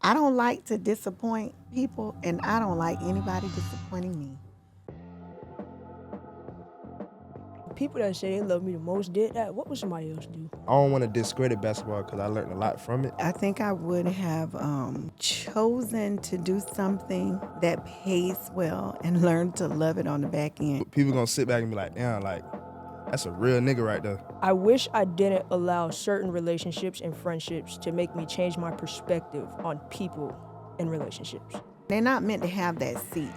I don't like to disappoint people, and I don't like anybody disappointing me. People that say they love me the most did that. What would somebody else do? I don't want to discredit basketball because I learned a lot from it. I think I would have chosen to do something that pays well and learn to love it on the back end. People gonna sit back and be like, damn, like, that's a real nigga right there. I wish I didn't allow certain relationships and friendships to make me change my perspective on people and relationships. They're not meant to have that seat.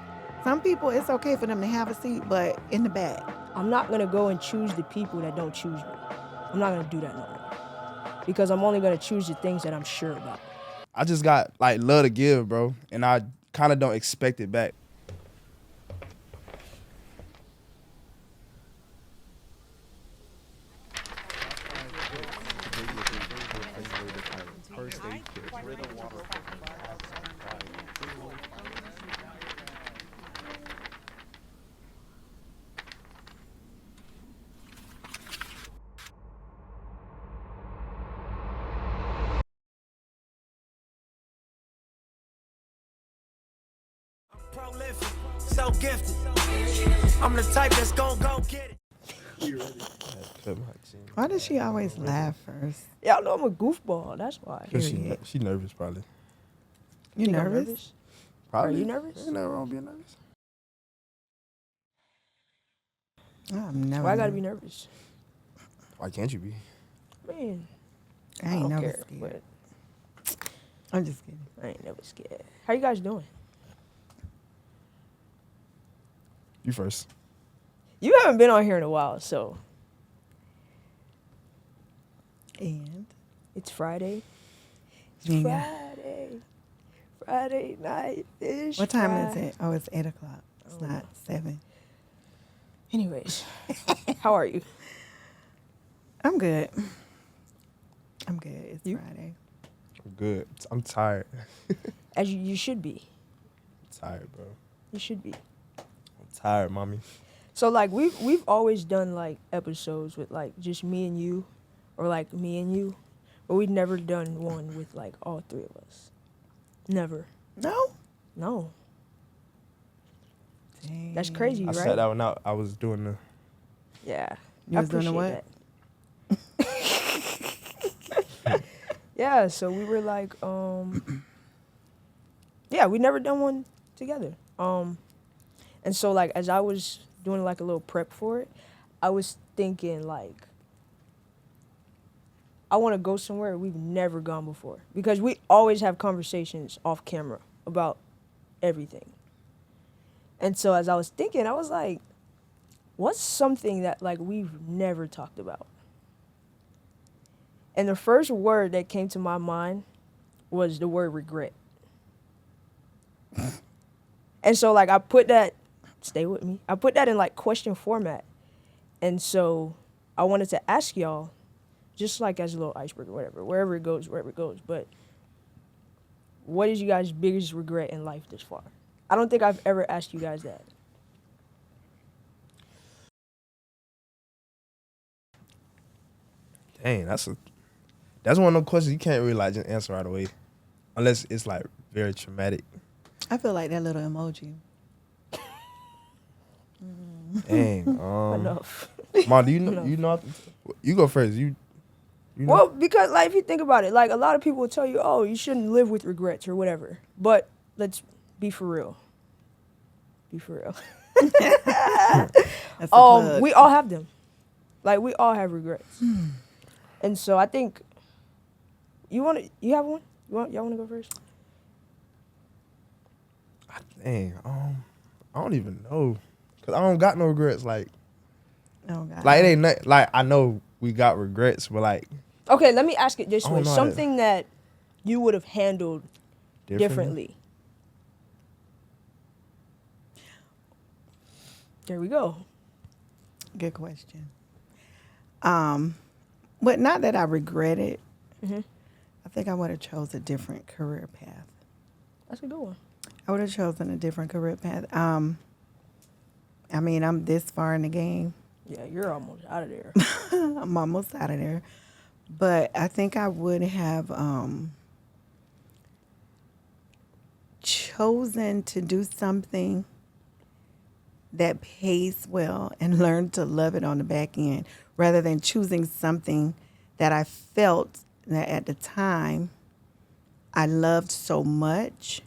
Some people, it's okay for them to have a seat, but in the back. I'm not gonna go and choose the people that don't choose me. I'm not gonna do that no more. Because I'm only gonna choose the things that I'm sure about. I just got like love to give, bro, and I kind of don't expect it back. Prolific, so gifted. I'm the type that's gon' go get it. Why does she always laugh first? Y'all know I'm a goofball, that's why. She nervous probably. You Think I'm nervous? Probably. Are you nervous? Ain't nothing wrong being nervous. I'm never. Why I gotta be nervous? Why can't you be? Man, I ain't don't never care, scared. but I'm just kidding. I ain't never scared. How you guys doing? You first. You haven't been on here in a while, so And it's Friday. It's Yeah. Friday. Friday night. It's what time is Friday. it? Oh, it's 8:00. It's Oh. not 7. Anyways, how are you? I'm good. I'm good. It's You? Friday. I'm good. I'm tired. As you should be. Tired, bro. You should be. I'm tired, mommy. So like we've always done like episodes with like just me and you, or like me and you, but we've never done one with like all three of us. Never. No. No. Dang. That's crazy, I right? set that one out. I was doing the. Yeah. You I was doing the appreciate what? that. Yeah, so we were like, yeah, we never done one together. And so like as I was doing like a little prep for it, I was thinking like I want to go somewhere we've never gone before, because we always have conversations off camera about everything. And so as I was thinking, I was like, what's something that like we've never talked about? And the first word that came to my mind was the word regret. And so like I put that, stay with me, I put that in like question format. And so I wanted to ask y'all, just like as a little icebreaker, whatever, wherever it goes, but what is you guys' biggest regret in life this far? I don't think I've ever asked you guys that. Dang, that's one of those questions you can't really like just answer right away, unless it's like very traumatic. I feel like that little emoji. Dang. Enough. Ma, do you know? Enough. You know? You go first. You know? Well, because like if you think about it, like a lot of people will tell you, oh, you shouldn't live with regrets or whatever. But let's be for real. Be for real. That's a plug. We all have them. Like we all have regrets. And so I think you have one? Y'all wanna go first? Dang. I don't even know, cause I don't got no regrets. Like Oh God. it ain't nothing. Like I know we got regrets, but like Okay, let me ask it this I way. don't know how Something that you would have handled differently. There we go. Good question. But not that I regret it. Mhm. I think I would have chose a different career path. That's a good one. I would have chosen a different career path. I mean, I'm this far in the game. Yeah, you're almost out of there. I'm almost out of there. But I think I would have chosen to do something that pays well and learned to love it on the back end rather than choosing something that I felt that at the time I loved so much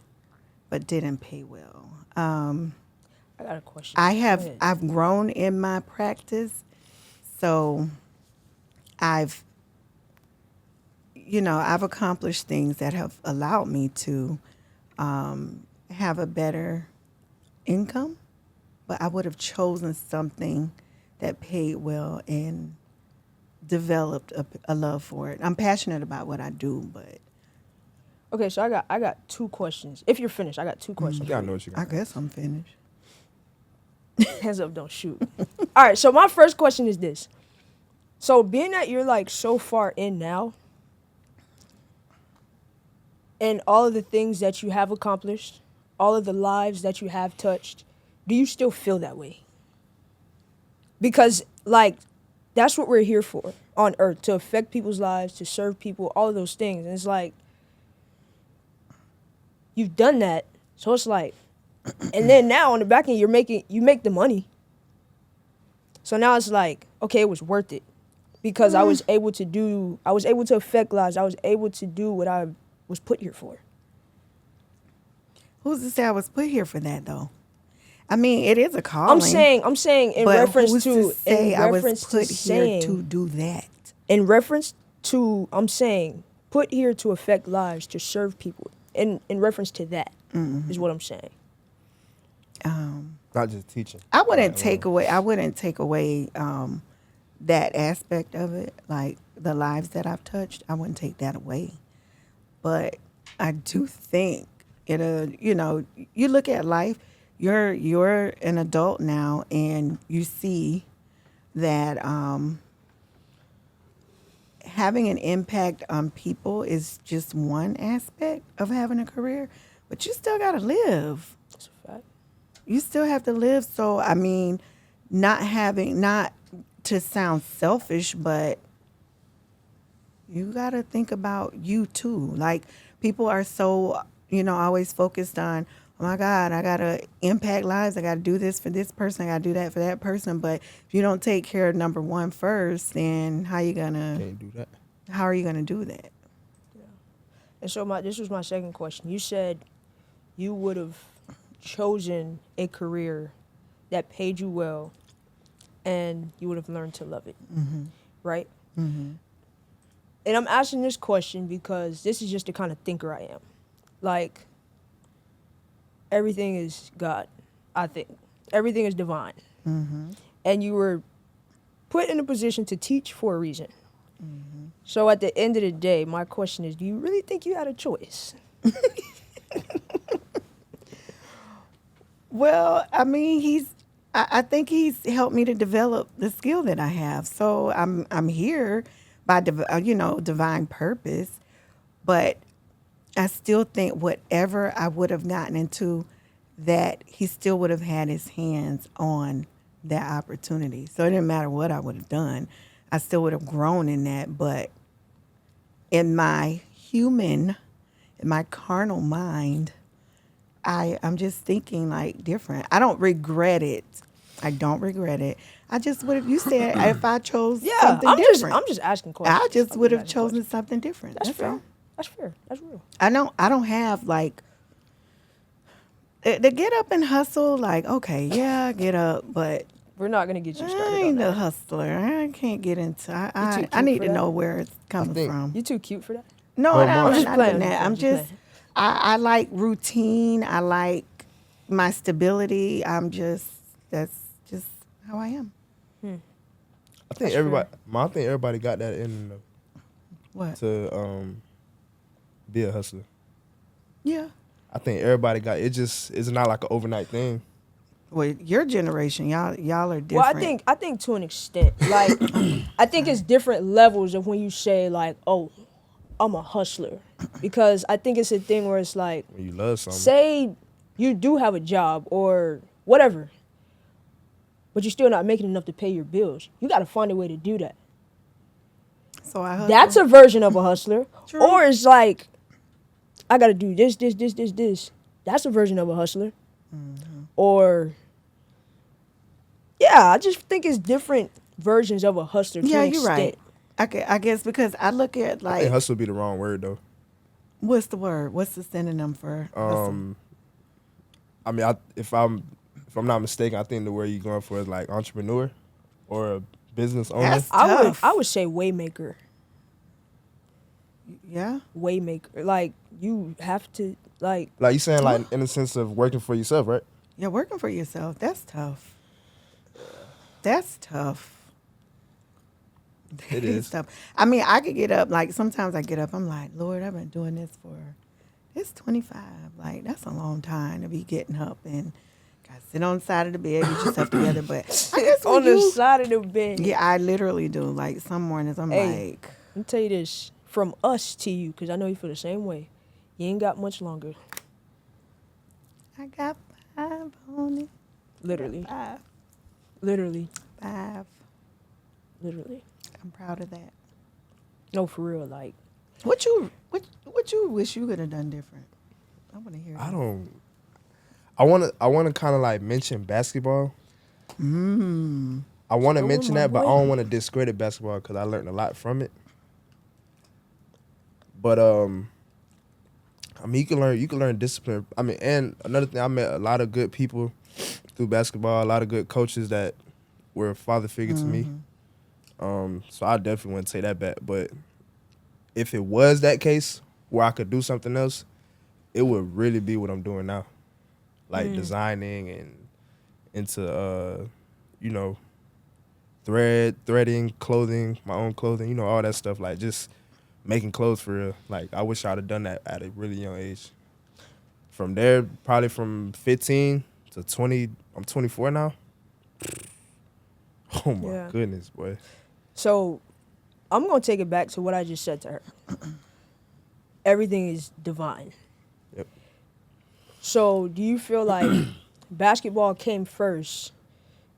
but didn't pay well. I got a question. Go ahead. I've grown in my practice, so I've accomplished things that have allowed me to have a better income, but I would have chosen something that paid well and developed a love for it. I'm passionate about what I do, but Okay, so I got 2 questions. If you're finished, I got 2 questions. You gotta know what you I got. guess I'm finished. Hands up, don't shoot. All right, so my first question is this. So being that you're like so far in now, and all of the things that you have accomplished, all of the lives that you have touched, do you still feel that way? Because like that's what we're here for on earth, to affect people's lives, to serve people, all of those things. And it's like you've done that, so it's like, and then now on the back end you make the money. So now it's like, okay, it was worth it because I was able to affect lives. I was able to do what I was put here for. Who's to say I was put here for that though? I mean, it is a calling. I'm saying in but reference who's to say in I reference was put to here saying, to do that. in reference to, I'm saying put here to affect lives, to serve people. In reference to that is what I'm saying. Not just teaching. I wouldn't take away that aspect of it, like the lives that I've touched. I wouldn't take that away. But I do think you look at life, you're an adult now and you see that having an impact on people is just one aspect of having a career, but you still got to live. That's a fact. You still have to live. So, I mean, not to sound selfish, but you got to think about you too. Like, people are so, always focused on, oh my God, I got to impact lives. I got to do this for this person. I got to do that for that person. But if you don't take care of number one first, then how are you going Can't do that. to do that? And so this was my second question. You said you would have chosen a career that paid you well and you would have learned to love it, right? Mm-hmm. And I'm asking this question because this is just the kind of thinker I am. Like, everything is God, I think. Everything is divine. Mm-hmm. And you were put in a position to teach for a reason. Mm-hmm. So at the end of the day, my question is, do you really think you had a choice? Well, I mean, I think he's helped me to develop the skill that I have. So I'm here by divine purpose, but I still think whatever I would have gotten into, that he still would have had his hands on that opportunity. So it didn't matter what I would have done. I still would have grown in that. But in my carnal mind, I'm just thinking like different. I don't regret it. I just would have, you said if I chose something different. I'm just asking questions. I just would have chosen something different. That's fair. all. That's fair. That's real. I don't have like the get up and hustle. Like, okay, yeah, get up, but We're not going to get you started I on ain't that. a hustler. I can't get into. too I cute need for to that? know where it's coming think- from. You too cute for that? No, Well, I'm I'm just just playing playing. that. I'm I'm just just. I like routine. I like my stability. That's just how I am. I think everybody got that in them What? to be a hustler. Yeah. I think everybody got it. It's not like an overnight thing. Well, your generation, y'all are different. Well, I think to an extent, like, I think it's different levels of when you say like, oh, I'm a hustler, because I think it's a thing where it's like, When you love something, say you do have a job or whatever, but you're still not making enough to pay your bills. You got to find a way to do that. So I hustle. That's a version of a hustler. True. Or it's like, I got to do this, That's a version of a hustler. Or, yeah, I just think it's different versions of a hustler. To Yeah, an you're right. extent. I guess because I look at I think like, hustle be the wrong word though. what's the word? What's the synonym for hustle? I mean, if I'm not mistaken, I think the word you're going for is like entrepreneur or a business owner. That's I tough. would say waymaker. Yeah. Waymaker. Like, you have to, like, Like you saying, like in the sense of working for yourself, right? Yeah, working for yourself. That's tough. That's tough. It That is. tough. I mean, I could get up, like, sometimes I get up, I'm like, Lord, I've been doing this for, it's 25. Like, that's a long time to be getting up and got to sit on the side of the bed, get yourself together. But I guess when on the you, side of the bed. yeah, I literally do. Like, some mornings I'm Hey. like, Let me tell you this. From us to you, because I know you feel the same way. You ain't got much longer. I got 5 on it. Literally. 5. Literally. 5. Literally. I'm proud of that. No, for real. Like, What you wish you could have done different? I want to hear. I don't. I wanna kind of like mention basketball. I want to Go on, mention my that, but I boy. don't want to discredit basketball because I learned a lot from it. But I mean, you can learn discipline. I mean, and another thing, I met a lot of good people through basketball. A lot of good coaches that were a father figure to me. So I definitely wouldn't take that back. But if it was that case where I could do something else, it would really be what I'm doing now, like designing and into threading, clothing, my own clothing, all that stuff. Like just making clothes for real. Like I wish I'd have done that at a really young age. From there, probably from 15 to 20, I'm 24 now. Oh my Yeah. goodness, boy. so I'm going to take it back to what I just said to her. Everything is divine. Yep. So do you feel like basketball came first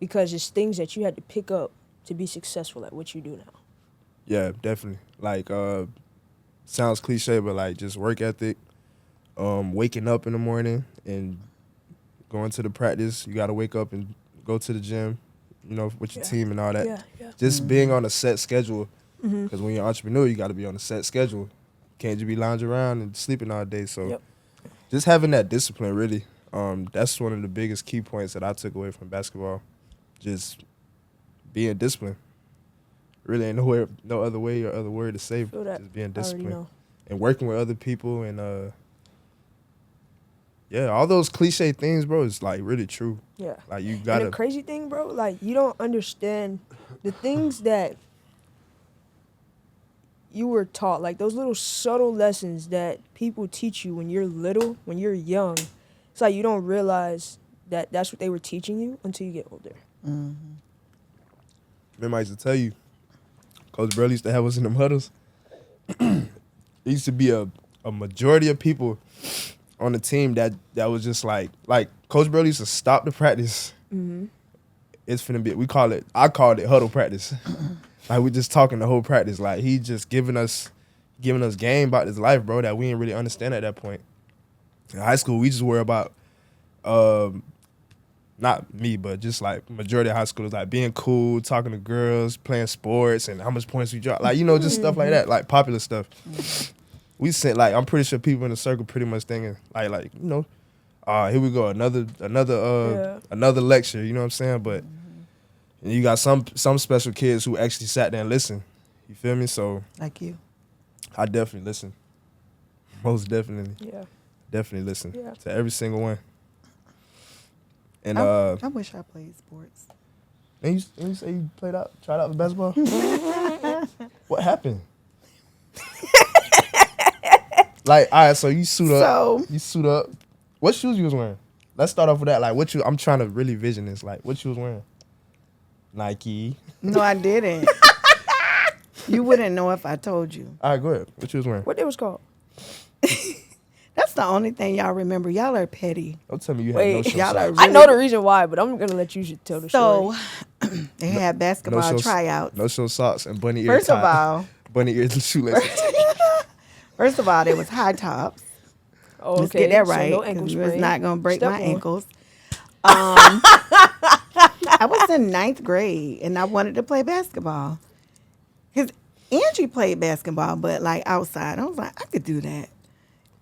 because it's things that you had to pick up to be successful at what you do now? Yeah, definitely. Like, sounds cliche, but like just work ethic, waking up in the morning and going to the practice. You got to wake up and go to the gym, with your Yeah. team and all that. Yeah. Just being on a set schedule. Because when you're an entrepreneur, you got to be on a set schedule. Can't just be lounging around and sleeping all day. So Yep. just having that discipline, really, that's one of the biggest key points that I took away from basketball. Just being disciplined. Really ain't no other way or other word to say. Feel that. Just being I already disciplined know. and working with other people and all those cliche things, bro, is like really true. Yeah. Like you And gotta. the crazy thing, bro, like you don't understand the things that you were taught, like those little subtle lessons that people teach you when you're little, when you're young. It's like you don't realize that that's what they were teaching you until you get older. Remember, I used to tell you, Coach Burley used to have us in them huddles. It used to be a majority of people on the team that was just like Coach Burley used to stop the practice. It's finna be, I called it huddle practice. Like we just talking the whole practice. Like he just giving us game about his life, bro, that we didn't really understand at that point. In high school, we just worry about, not me, but just like majority of high schoolers, like being cool, talking to girls, playing sports, and how much points we drop. Like, just stuff like that, like popular stuff. We sent, like, I'm pretty sure people in the circle pretty much thinking, here we go, another lecture, you know what I'm saying? But and you got some special kids who actually sat there and listened. You feel me? So Like you. I definitely listen. Most definitely. Yeah. Definitely listen Yeah. to every single one. And I wish I played sports. and you say you tried out for basketball? What happened? Like, all right, so you suit up. What shoes you was wearing? Let's start off with that. Like, I'm trying to really vision this. Like, what you was wearing? Nike. No, I didn't. You wouldn't know if I told you. All right, go ahead. What you was wearing? What it was called? That's the only thing y'all remember. Y'all are petty. Don't tell me you had Wait, no show y'all are socks. I know the reason why, but I'm gonna let you tell the So story. they had basketball show- tryouts. No show socks and bunny ear First of tie. all, bunny ears and shoelaces. there was high tops. Oh, Let's okay. get that So right. no 'Cause ankle it's sprain. not gonna break Step my one. ankles. I was in ninth grade and I wanted to play basketball. Cause Angie played basketball, but like outside, I was like, I could do that.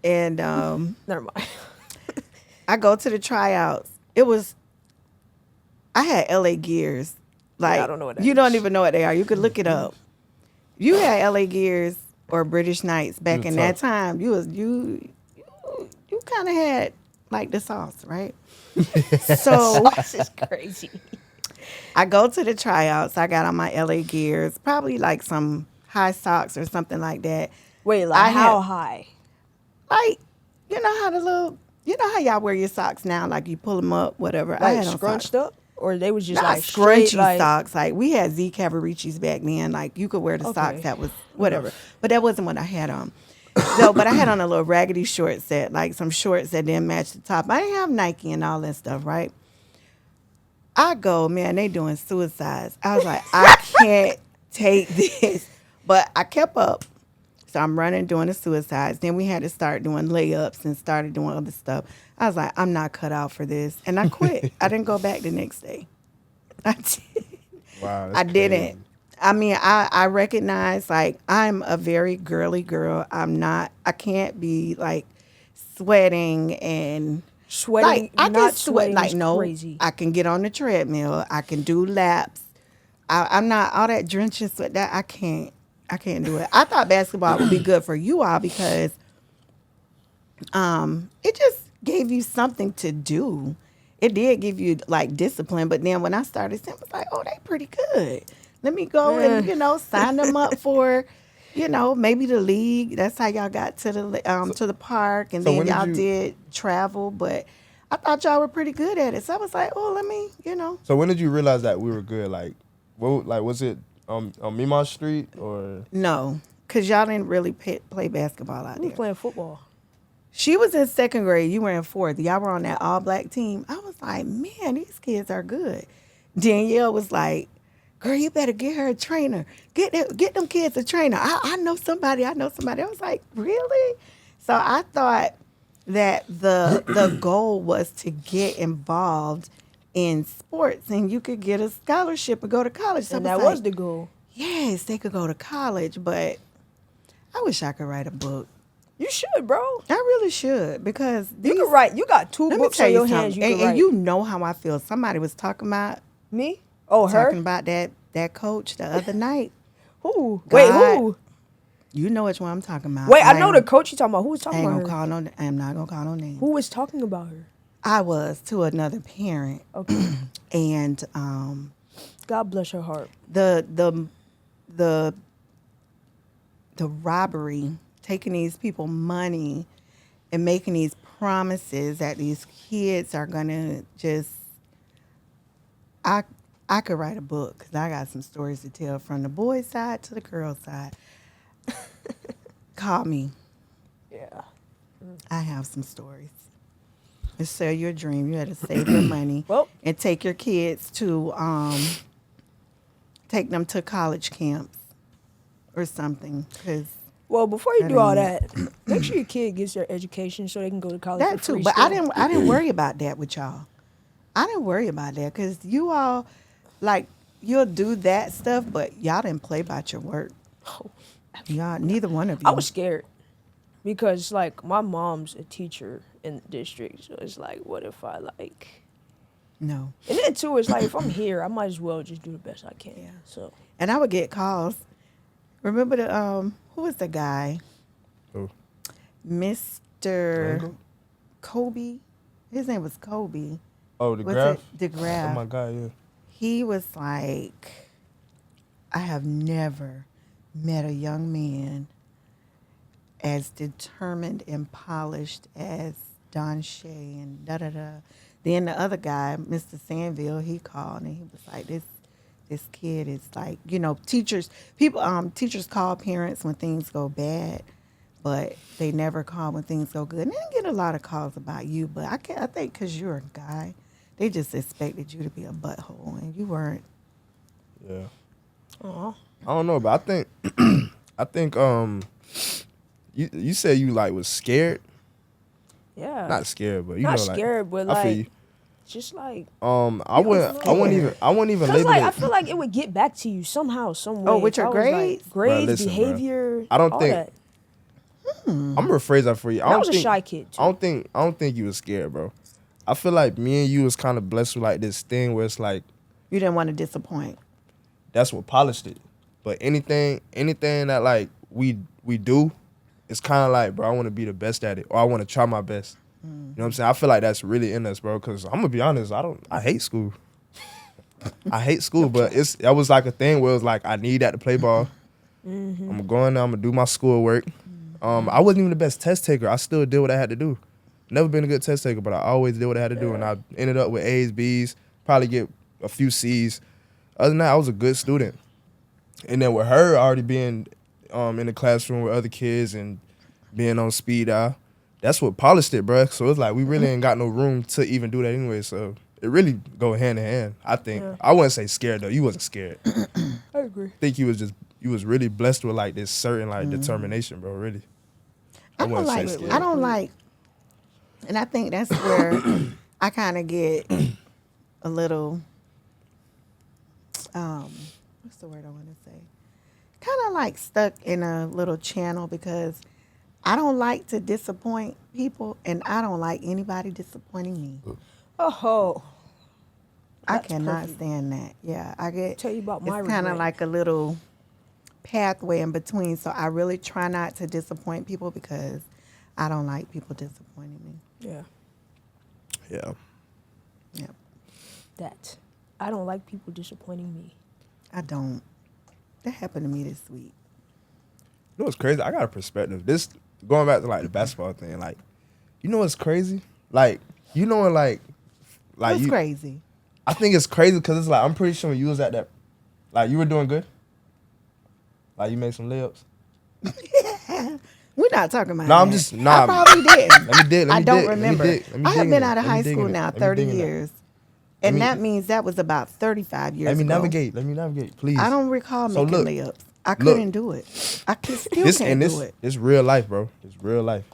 And Never mind. I go to the tryouts. I had LA Gears. Like I don't know what that you don't is. even know what they are. You could look it up. You had LA Gears or British Knights back was in that tough. time. You kind of had like the sauce, right? So This is crazy. I go to the tryouts. I got on my LA Gears, probably like some high socks or something like that. Wait, like I how had- high? Like, you know how y'all wear your socks now? Like you pull them up, whatever. I Like had on scrunched socks. up, or they was just Not like straight, scrunchy like socks. Like we had Z Cavaricci's back then. Like you could wear the socks Okay. that was whatever. But that wasn't what I had on. So, but I had on a little raggedy short set, like some shorts that didn't match the top. I didn't have Nike and all that stuff, right? I go, man, they doing suicides. I was like, I can't take this. But I kept up. So I'm running, doing the suicides. Then we had to start doing layups and started doing other stuff. I was like, I'm not cut out for this. And I quit. I didn't go back the next day. I did. Wow, that's I didn't. crazy. I mean, I recognize like I'm a very girly girl. I can't be like sweating and sweating. like I not can sweat. sweating Like is no, crazy. I can get on the treadmill. I can do laps. I'm not all that drenching sweat. That I can't do it. I thought basketball would be good for you all because it just gave you something to do. It did give you like discipline, but then when I started seeing, I was like, oh, they pretty good. Let me go and sign them up for, maybe the league. That's how y'all got to the park, and So then when did y'all you- did travel. But I thought y'all were pretty good at it, so I was like, oh, let me. So when did you realize that we were good? Like, was it on Mimar Street or? No, because y'all didn't really play basketball out We were there. playing football. She was in second grade. You were in fourth. Y'all were on that all black team. I was like, man, these kids are good. Danielle was like, girl, you better get her a trainer. Get them kids a trainer. I know somebody. I was like, really? So I thought that the goal was to get involved in sports and you could get a scholarship and go to college. So And I that like, was the goal. yes, they could go to college, but I wish I could write a book. You should, bro. I really should because You these, can write. You got two let me books tell on you your something. hands. You and, can and write. you know how I feel. Somebody was talking about Me? Oh, her? talking about that coach the other night. Who? Wait, God. who? You know which one I'm talking about. Wait, I know am- the coach you talking about. Who was I talking ain't about gonna her? call no. I am not gonna call no names. Who was talking about her? I was to another parent, Okay. and God bless her heart. the robbery, taking these people money and making these promises that these kids are gonna just. I could write a book because I got some stories to tell from the boys' side to the girls' side. Call me. Yeah. I have some stories. To sell your dream, you had to save your money Well- and take your kids to take them to college camps or something. Cause Well, before you That do all ain't that, make sure your kid gets their education so they can go to college. that for too, free but still. I didn't worry about that with y'all. I didn't worry about that because you all like you'll do that stuff, but y'all didn't play about your work. Y'all, neither one of you. I was scared because like my mom's a teacher in the district, so it's like, what if I like? no. And then too, it's like if I'm here, I might as well just do the best I can. Yeah. So And I would get calls. Remember the who was the guy? Who? Mr. Rango? Kobe. His name was Kobe. Oh, the What's graph. it? The Graph. Oh my God, yeah. He was like, I have never met a young man as determined and polished as Donshay and da da da. Then the other guy, Mr. Sandville, he called and he was like, this kid is like, teachers call parents when things go bad, but they never call when things go good. And they didn't get a lot of calls about you, but I think because you're a guy, they just expected you to be a butthole, and you weren't. Yeah. Aw. I don't know, but I think you said you like was scared. Yeah. Not scared, but you Not know, like scared, but I feel like you. just like I wouldn't even cause label like it. I feel like it would get back to you somehow, some way. Oh, with if your I was, like, grades? grades, listen, bruh. behavior, I don't all think- that. I'm gonna rephrase that for you. I was a shy kid too. I don't think you was scared, bro. I feel like me and you was kind of blessed with like this thing where it's like You didn't want to disappoint. that's what polished it. But anything that like we do, it's kind of like, bro, I want to be the best at it, or I want to try my best. You know what I'm saying? I feel like that's really in us, bro. Cause I'm gonna be honest, I hate school. I hate school, but that was like a thing where it was like I need that to play ball. I'm going there, I'm gonna do my schoolwork. I wasn't even the best test taker. I still did what I had to do. Never been a good test taker, but I always did what I had to do, and I ended up with A's, B's, probably get a few C's. Other than that, I was a good student. And then with her already being in the classroom with other kids and being on speed dial, that's what polished it, bro. So it's like we really ain't got no room to even do that anyway. So it really go hand in hand, I think. Yeah. I wouldn't say scared though. You wasn't scared. I agree. I think you was really blessed with like this certain like determination, bro. Really. I don't like. scared. I don't like, and I think that's where I kind of get a little. What's the word I want to say? Kind of like stuck in a little channel because I don't like to disappoint people, and I don't like anybody disappointing me. Oh, I That's cannot perfect. stand that. Yeah, I get. Tell you about my It's kind of regret. like a little pathway in between. So I really try not to disappoint people because I don't like people disappointing me. yeah, Yeah. Yep, that. I don't like people disappointing me. I don't. That happened to me this week. You know what's crazy? I got a perspective. This going back to like the basketball thing. Like, you know what's crazy? Like, you know, like That's you. crazy. I think it's crazy because it's like I'm pretty sure when you was at that, like you were doing good. Like you made some layups. We're not talking about No, I'm that. just nah. I probably didn't. Let me dig. Let I me don't dig, let me remember. dig, let me I have dig been in out it, of let me high dig school in it, now let me 30 dig in it. years. And me- that means that was about 35 years Let me ago. navigate. Let me navigate, please. I don't recall So making look, layups. I couldn't do it. I still This can't and do it. this real life, bro. It's real life.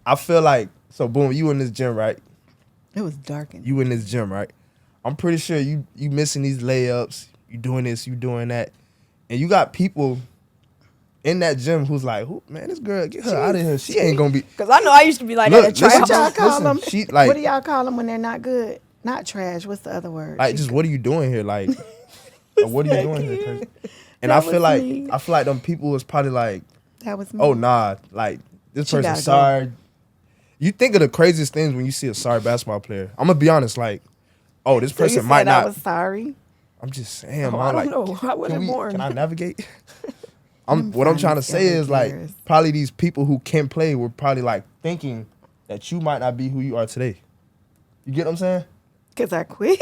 I feel like so. Boom, you in this gym, right? It was darkened. You in this gym, right? I'm pretty sure you missing these layups. You doing this, you doing that, and you got people in that gym who's like, man, this girl, get her out of here. She ain't gonna be. Cause I know I used to be like Look, that at listen, What y'all tryouts. call listen, them? she, like- what do y'all call them when they're not good? Not trash. What's the other word? Like, just what are you doing here? Like, what are you doing here? Crazy? And I That feel was me. like them people was probably like, That was me. oh nah, like this She person gotta go. sorry. You think of the craziest things when you see a sorry basketball player. I'm gonna be honest, like, oh, this So you person said might I not. was sorry. I'm just saying, Oh, man. I don't Like, know. I wasn't born. Can I navigate? Let me What I'm find trying to these say other is like gears. probably these people who can play were probably like thinking that you might not be who you are today. You get what I'm saying? Because I quit.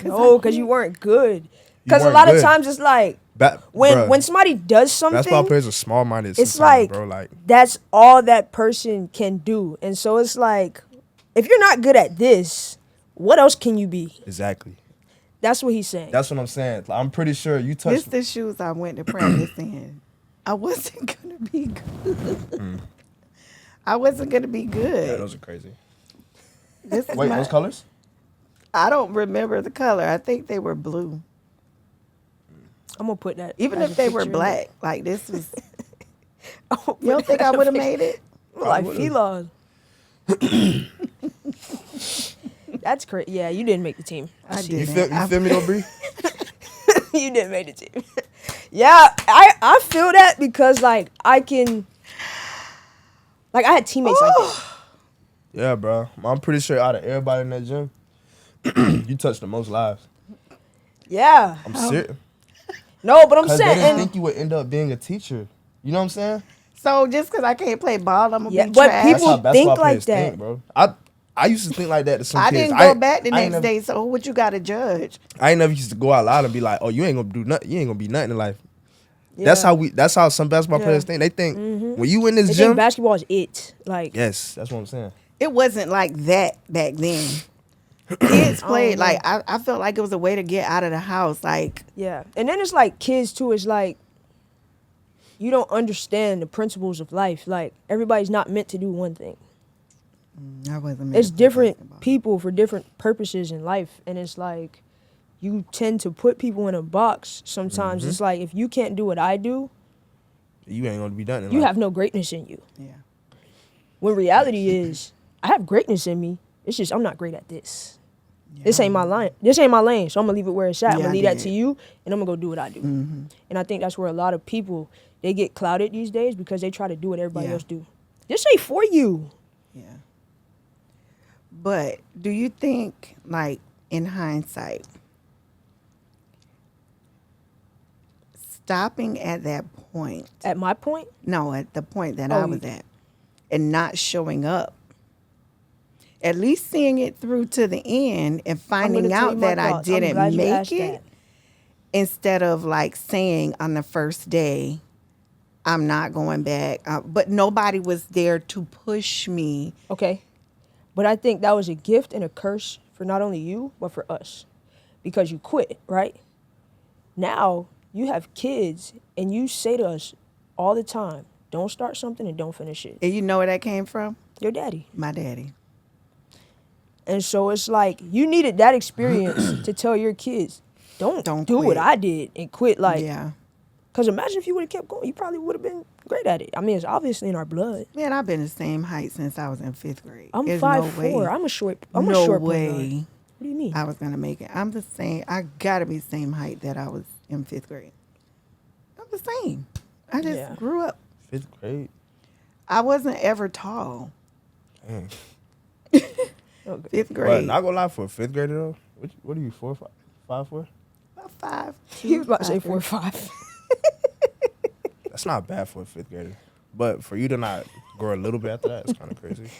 No, because you weren't good. You Because a weren't lot of good. times it's like Bruh, when somebody does something, basketball players are small-minded. it's sometimes, like bro, like that's all that person can do. And so it's like, if you're not good at this, what else can you be? exactly. That's what he's saying. That's what I'm saying. Like, I'm pretty sure you This touched. the shoes I went to practice in. I wasn't gonna be good. I wasn't gonna be Yeah, good. those are crazy. This is Wait, my- those colors? I don't remember the color. I think they were blue. I'm gonna put that. Even as if a they were picture. black, like this was. I'm gonna You don't put think that I as a would have picture. made it? Like would've. Felon. That's crazy. Yeah, you didn't make the team. I You didn't. feel me though, Bree? You didn't make the team. Yeah, I feel that because like I can, like I had teammates like that. Yeah, bro. I'm pretty sure out of everybody in that gym, you touched the most lives. Yeah, I'm serious. no, but I'm Because they saying, didn't and think you would end up being a teacher. You know what I'm saying? So just because I can't play ball, I'm gonna Yeah, be but trash. people That's how basketball think like players think, that. bro. I used to think like that to some I kids. didn't go ain't- back the I ain't next never- day. So what you got to judge? I ain't never used to go out loud and be like, "Oh, you ain't gonna do nothing. You ain't gonna be nothing in life." That's Yeah. That's how some basketball Yeah. players think. They think when you in this They gym. think basketball is it. Like Yes, that's what I'm saying. It wasn't like that back then. Kids played know. like I felt like it was a way to get out of the house. Like yeah, and then it's like kids too. It's like you don't understand the principles of life. Like everybody's not meant to do one thing. I wasn't meant It's to play different basketball. people for different purposes in life, and it's like you tend to put people in a box sometimes. It's like if you can't do what I do, You ain't gonna be done in you life. have no greatness in you. Yeah. When reality is, I have greatness in me. It's just I'm not great at this. Yeah, This ain't my line. This ain't my lane. So I'm gonna leave it where it's at. I'm Yeah, gonna I leave that did. to you, and I'm gonna go do what I do. And I think that's where a lot of people they get clouded these days because they try to do what everybody Yeah. else do. This ain't for you. Yeah. But do you think, like, in hindsight, stopping at that point, At my point, no, at the point that Oh, I was at, and not showing up, at least seeing it through to the end and I'm finding gonna tell you out my that I thoughts. I'm didn't glad you make asked it, that. instead of like saying on the first day, I'm not going back. But nobody was there to push me. Okay. But I think that was a gift and a curse for not only you, but for us. Because you quit, right? Now you have kids and you say to us all the time, don't start something and don't finish it. And you know where that came from? Your daddy. My daddy. And so it's like you needed that experience to tell your kids, don't do what quit. I did and quit. Like, Yeah. because imagine if you would have kept going, you probably would have been great at it. I mean, it's obviously in our blood. Man, I've been the same height since I was in 5th grade. I'm There's 5'4". no way. I'm a short no point way guard. What do you mean? I was going to make it. I'm the same. I got to be the same height that I was in 5th grade. I'm the same. I just Yeah. grew up. 5th grade. I wasn't ever tall. Dang. Okay. 5th But grade. not gonna lie, for a 5th grader though, what are you, 4, 5, 4? About 5. He was about to say 5'3". 4 or 5. That's not bad for a 5th grader. But for you to not grow a little bit after that, it's kind of crazy.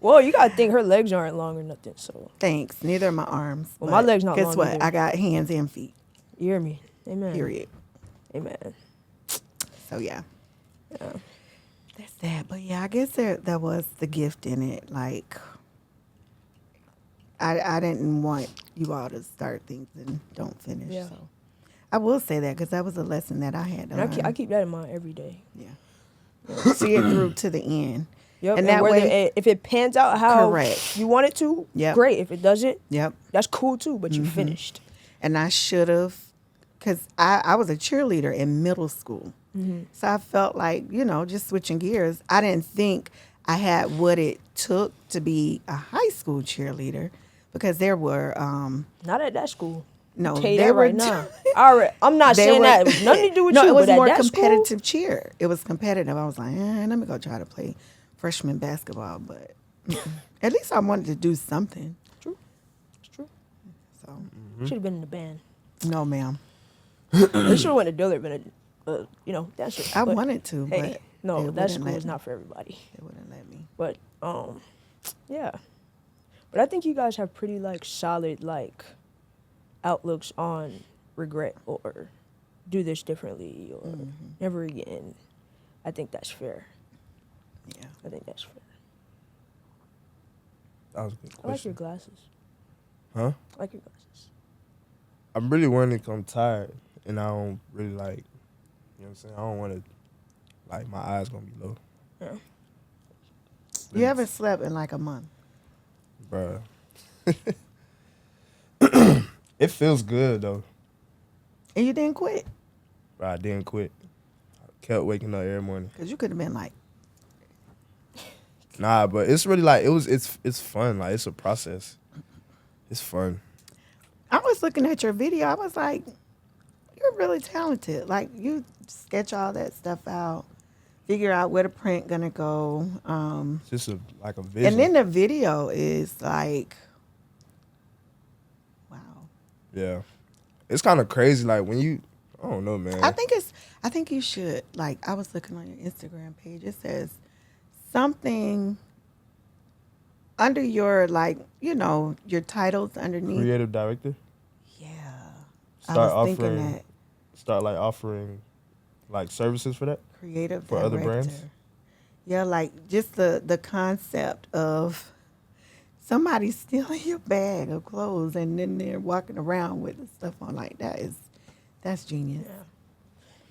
Well, you gotta think her legs aren't long or nothing. So Thanks. Neither are my arms. Well, my but leg's not guess long what? either. I got hands and feet. you hear me? Amen. Period. Amen. So yeah. That's that. But yeah, I guess there was the gift in it. Like I didn't want you all to start things and don't finish. Yeah. So I will say that because that was a lesson that I had to And learn. I keep that in mind every day. Yeah. See it through to the end. Yep. And that whether way- if it pans out how Correct. you want it to, Yep. great. If it doesn't, Yep. that's cool too. But you finished. And I should have, because I was a cheerleader in middle school. So I felt like, just switching gears, I didn't think I had what it took to be a high school cheerleader because there were, Not at that school. no, Tell you they that were right now. I'm not they saying were- that. It was nothing to do with no, you. it was but more at that competitive cheer. It was competitive. I was like, let me go try to play freshman basketball. But at least I wanted to do something. School. True. It's true. So, Should have been in the band. no, ma'am. They should have went to Dillard, been dancer. I But, wanted to, Hey, but no, they that wouldn't school let is me. not for everybody. They wouldn't let me. But yeah. But I think you guys have pretty solid outlooks on regret or do this differently or never again. I think that's fair. Yeah. I think that's fair. That was a good I like your question. glasses. Huh? I like your glasses. I'm really wanting to come tired, and I don't really you know what I'm saying? I don't want to, my eyes gonna be low. Yeah. You haven't slept in like a month. Bruh. It feels good, though. And you didn't quit. But I didn't quit. I kept waking up every morning. Because you could have been like, Nah, but it's really it's fun. It's a process. It's fun. I was looking at your video. I was like, you're really talented. Like, you sketch all that stuff out, figure out where the print going to go. It's just a vision. And then the video is like, wow. Yeah. It's kind of crazy. When you, I don't know, man. I think you should, I was looking on your Instagram page. It says something under your, your titles underneath. Creative director. Yeah. Start I was thinking offering. that. Start offering services for that. Creative For other brands? director. Yeah, just the concept of somebody stealing your bag of clothes and then they're walking around with the stuff on that's genius. Yeah.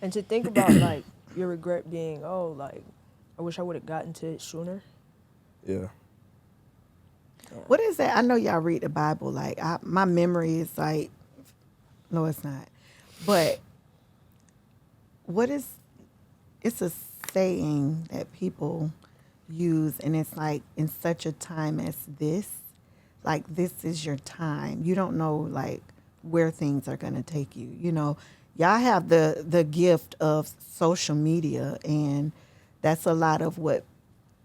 And to think about your regret being, I wish I would have gotten to it sooner. Yeah. What is that? I know y'all read the Bible. Like my memory is like, no, it's not. But what is? It's a saying that people use, and it's like in such a time as this, like this is your time. You don't know like where things are gonna take you. You know, y'all have the gift of social media, and that's a lot of what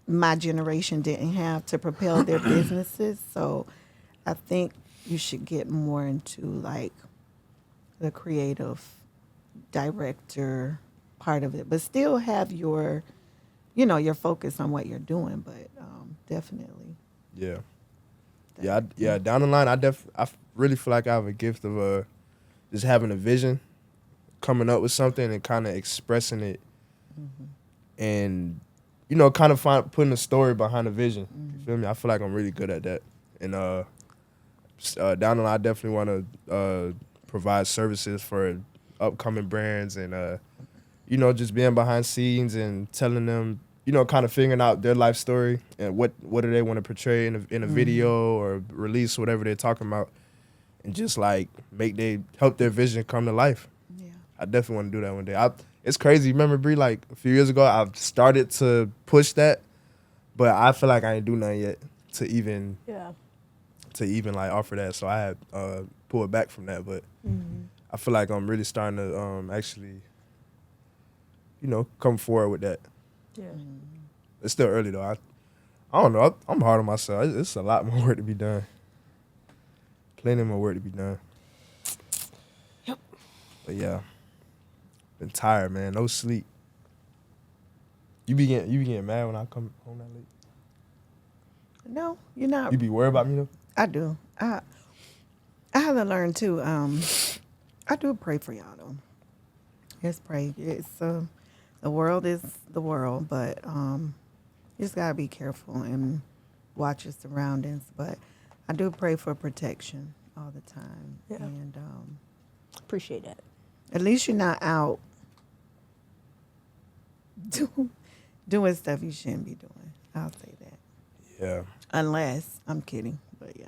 my generation didn't have to propel their businesses. So I think you should get more into like the creative director part of it, but still have your, you know, your focus on what you're doing. But definitely. Yeah. Yeah. Down the line, I really feel like I have a gift of just having a vision, coming up with something and kind of expressing it, and you know, kind of putting a story behind the vision. You feel me? I feel like I'm really good at that. And down the line, I definitely want to provide services for upcoming brands and you know, just being behind scenes and telling them, you know, kind of figuring out their life story and what do they want to portray in a video or release, whatever they're talking about, and just like help their vision come to life. Yeah. I definitely want to do that one day. It's crazy. Remember, Bree, like a few years ago, I've started to push that, but I feel like I ain't do nothing yet to even like offer that. So I had pulled back from that, but I feel like I'm really starting to actually, you know, come forward with that. Yeah. It's still early though. I don't know. I'm hard on myself. It's a lot more work to be done. Plenty more work to be done. Yep. But yeah, been tired, man. No sleep. You be getting mad when I come home that late? No, you're not. You be worried about me though? I do. I have to learn too. I do pray for y'all though. Yes, pray. It's the world is the world, but you just gotta be careful and watch your surroundings. But I do pray for protection all the time. Yeah. And Appreciate that. at least you're not out doing stuff you shouldn't be doing. I'll say that. Yeah. Unless, I'm kidding, but yeah.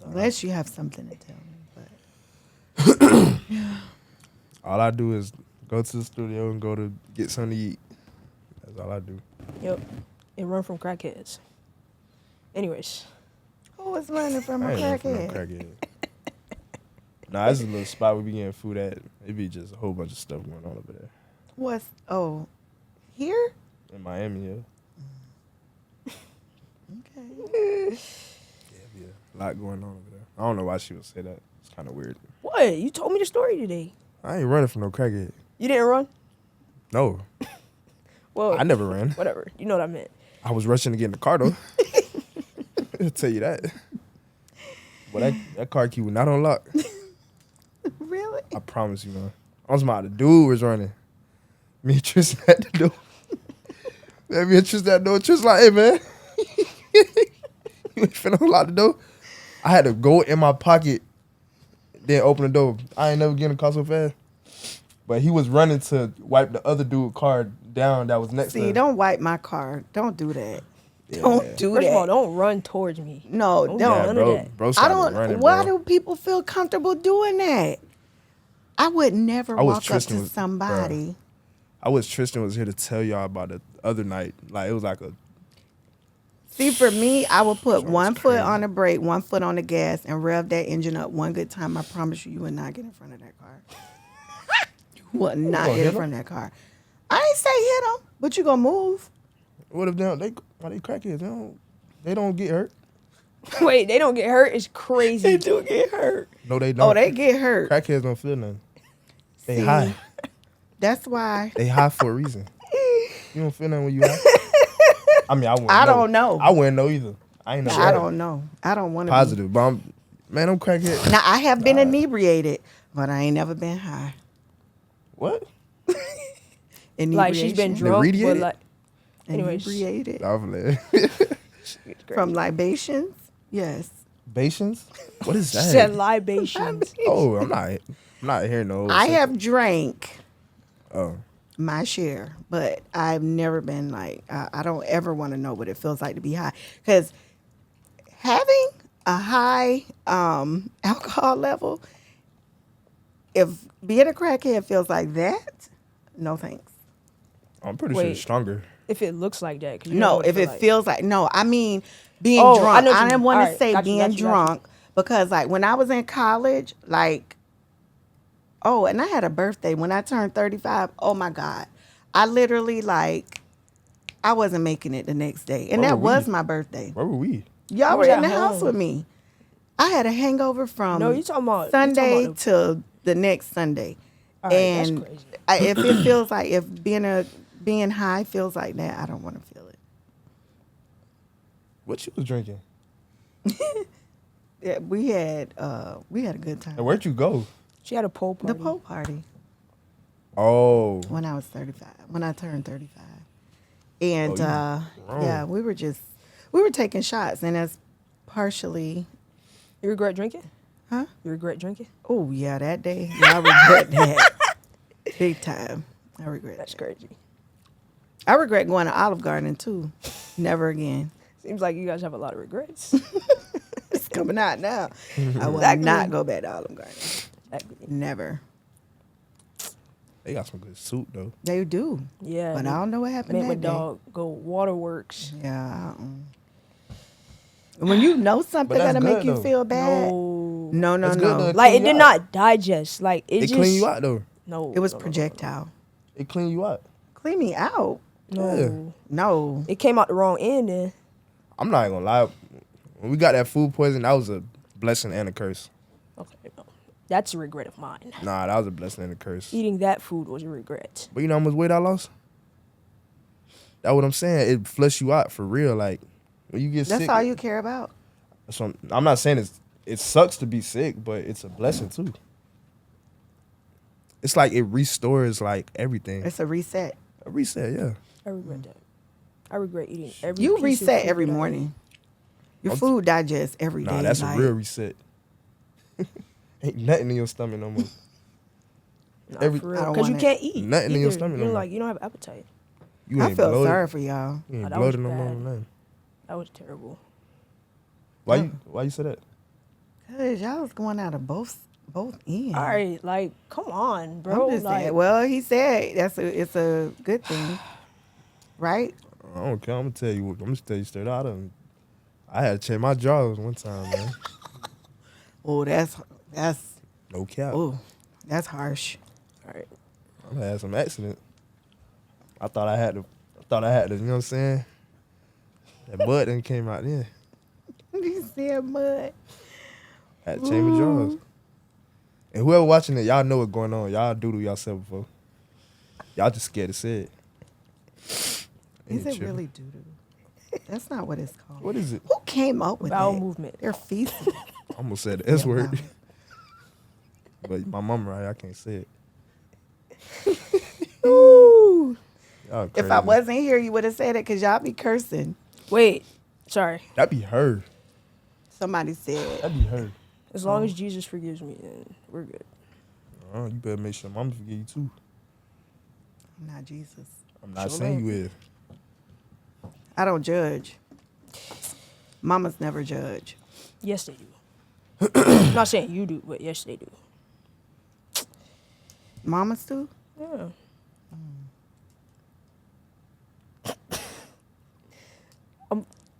Unless you have something to tell me. But All I do is go to the studio and go to get something to eat. That's all I do. Yep. And run from crackheads. Anyways. who was running from a I ain't running from no crackhead? crackhead. Nah, this is a little spot we be getting food at. It be just a whole bunch of stuff going on over there. Here? In Miami, yeah. Okay. Yeah, be a lot going on over there. I don't know why she would say that. It's kind of weird. What? You told me the story today. I ain't running from no crackhead. You didn't run? No, Well, I never ran. whatever. You know what I meant. I was rushing to get in the car, though. I'll tell you that. But that car key was not on lock. Really? I promise you, man. I was about the dude was running. Me and Tristan at the door. Man, me and Tristan at the door. Tristan like, hey, man. You ain't finna unlock the door. I had to go in my pocket, then open the door. I ain't never getting a car so fast. But he was running to wipe the other dude's car down that was next to See, him. don't wipe my car. Don't do that. Yeah. Don't do First that. of all, don't run towards me. No, Don't don't. do none of bro, that. bro I started don't. running, Why bro. do people feel comfortable doing that? I would never I was walk up Tristan to was- somebody. I wish Tristan was here to tell y'all about the other night. Like, it was like a... See, for me, I would put That was one foot crazy. on the brake, one foot on the gas, and rev that engine up one good time. I promise you, you would not get in front of that car. You would not gonna get hit in front of that car. I ain't say hit them, but you gonna move. What if they crackheads? They don't get hurt. Wait, they don't get hurt? It's They crazy. do get hurt. No, they don't. Oh, they get hurt. Crackheads don't feel nothing. They See, high. That's why. They high for a reason. You don't feel nothing when you high? I mean, I wouldn't I know. don't know. I wouldn't know either. I ain't never I had don't know. I don't want to be. positive, but man, I'm crackhead. Now, I have been inebriated, but I ain't never been high. What? Like, she's been Inebriation. drunk, but Inebriated? like, anyways. Inebriated. I was like, it's crazy. From libations? Yes. Bations? What is She said that? libations. Oh, I'm not hearing no. I have drank Oh, my share, but I've never been like, I don't ever want to know what it feels like to be high. Because having a high alcohol level, if being a crackhead feels like that, no thanks. I'm pretty sure Wait. it's stronger. If it looks like that, 'cause you don't know No, what if it like. feels like no, I mean being Oh, I drunk. know what I you didn't mean. want to Alright, say got you, being got you, got you. drunk because like when I was in college, like and I had a birthday when I turned 35. Oh my God. I literally like I wasn't making it the next day. And Where that were we? was my birthday. Where were we? Y'all You were was in at the house home. with me. I had a hangover from No, you talking about Sunday the- to the next Sunday. All right, that's And crazy. if it feels like if being high feels like that, I don't want to feel it. What you was drinking? Yeah, we had a good time. And where'd you go? She had a pole party. The pole party Oh. when I was 35. When I turned 35, and Oh, you grown. yeah, we were taking shots, and that's partially, You regret drinking? huh? You regret drinking? Oh yeah, that day, yeah, I regret that big time. I regret. That's That. crazy. I regret going to Olive Garden too. Never again. Seems like you guys have a lot of regrets. It's coming out now. I will Exactly. not go back to Olive Garden. Exactly. Never. They got some good soup though. They do. Yeah. But I don't know what happened Made my that day. dog go waterworks. Yeah. When you know something But that's gonna make good, you though. feel bad. No. No, That's good, no. though. Like Clean it did you not digest. Like it It just clean you out though. No. It was no, no, no, projectile. It clean you out. Clean me out. No. Yeah. No. It came out the wrong end then. I'm not gonna lie. When we got that food poison, that was a blessing and a curse. Okay. No. That's a regret of mine. Nah, that was a blessing and a curse. Eating that food was a regret. But you know how much weight I lost? That's what I'm saying. It flush you out for real. Like when you get That's sick. all you care about. So I'm not saying it sucks to be sick, but it's a blessing too. It's like it restores like everything. It's a reset. A reset, yeah. I regret that. I regret eating every You piece of reset food every that I morning. Your I'm- food digests every day. Nah, that's like, a real reset. Ain't nothing in your stomach no more. ate. Nah, every- for I real. don't Because you want can't eat. Nothing in your either. stomach You no don't more. like you don't have appetite. You I ain't feel bloated. sorry for y'all. You ain't that was bloated no more bad. than nothing. That was terrible. Why you say that? Cause y'all was going out of both ends. All right, like come on, bro. I'm just Like saying. Well, he said it's a good thing, right? I don't care. I'm gonna tell you. I'm gonna tell you straight out. I had to check my drawers one time, man. Oh, that's No cap. oh, that's harsh. all right. I had some accident. I thought I had to. You know what I'm saying? That mud then came out then. He said mud. Had to change my drawers. And whoever watching it, y'all know what's going on. Y'all doodle yourself before. Y'all just scared to say it. Is Ain't it tripping. really doo-doo? That's not what it's called. What is it? Who came up with Bowel that? movement. They're feces. I almost said the S Yeah, word. wow. But my mama right, I can't say it. Ooh. Y'all If crazy. I wasn't here, you would have said it because y'all be cursing. Wait, sorry. That'd be her. Somebody said. That'd be her. As long as Jesus forgives me, then we're good. You better make sure mama forgive you too. I'm not Jesus. I'm not Sure saying ain't. you is. I don't judge. Mamas never judge. Yes, they do. I'm not saying you do, but yes, they do. Mamas do? Yeah.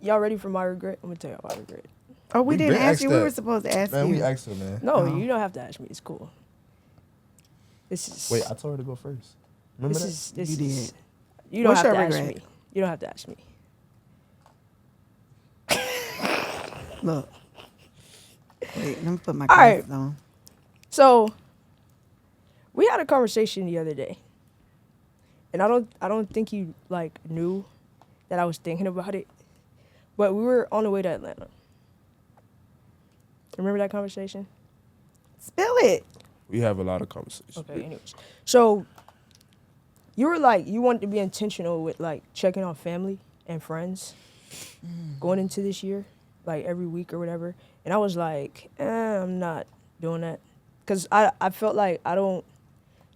Y'all ready for my regret? I'm gonna tell y'all my regret. Oh, we We didn't been ask asked you. We that. were supposed to ask Man, you. we asked her, man. No, Oh. you don't have to ask me. It's cool. This is Wait, I told her to go first. Remember this that? is this You is. did. You don't What's have to your ask regret? me. You don't have to ask me. Look. Wait, let me put my All right. glasses on. So, we had a conversation the other day, and I don't think you like knew that I was thinking about it, but we were on the way to Atlanta. Remember that conversation? Spill it. We have a lot of conversations. Okay. Anyways, so you were like you wanted to be intentional with like checking on family and friends going into this year, like every week or whatever, and I was like, I'm not doing that. Because I felt like I don't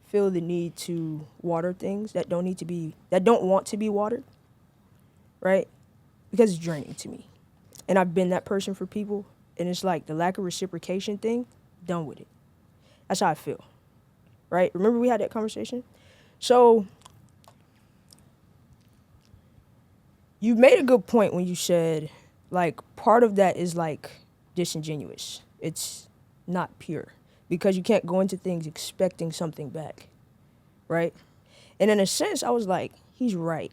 feel the need to water things that don't want to be watered, right? Because it's draining to me. and I've been that person for people, and it's like the lack of reciprocation thing, done with it. That's how I feel, right? Remember we had that conversation? So you made a good point when you said, like, part of that is, like, disingenuous. It's not pure because you can't go into things expecting something back, right? And in a sense, I was like, he's right.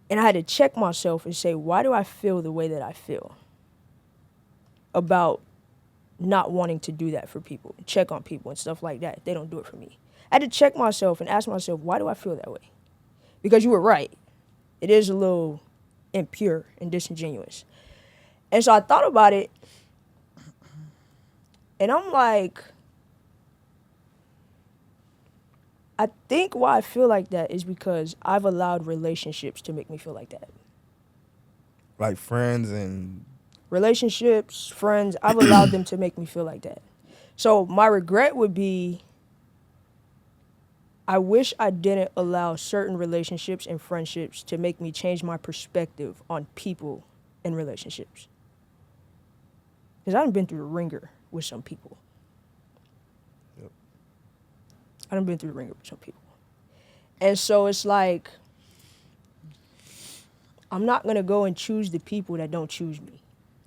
And I had to check myself and say, why do I feel the way that I feel about not wanting to do that for people, check on people and stuff like that? They don't do it for me. I had to check myself and ask myself, why do I feel that way? Because you were right. It is a little impure and disingenuous. And so I thought about it, and I'm like, I think why I feel like that is because I've allowed relationships to make me feel like that. Like friends and Relationships, friends, I've allowed them to make me feel like that. So my regret would be, I wish I didn't allow certain relationships and friendships to make me change my perspective on people and relationships. Because I've been through the ringer with some people. Yep. I've been through the ringer with some people. And so it's like, I'm not going to go and choose the people that don't choose me.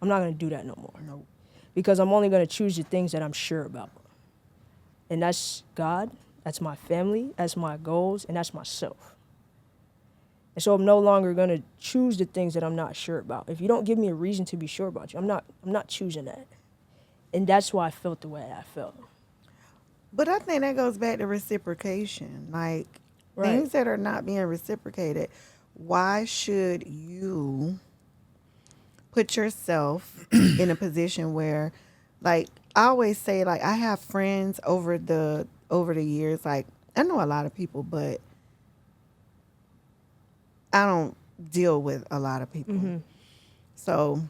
I'm not going to do that no more. Nope. Because I'm only going to choose the things that I'm sure about. And that's God, that's my family, that's my goals, and that's myself. And so I'm no longer going to choose the things that I'm not sure about. If you don't give me a reason to be sure about you, I'm not choosing that. And that's why I felt the way I felt. But I think that goes back to reciprocation. Like, Right. things that are not being reciprocated, why should you put yourself in a position where, like, I always say, like, I have friends over the years, like, I know a lot of people, but I don't deal with a lot of people. Mm-hmm. So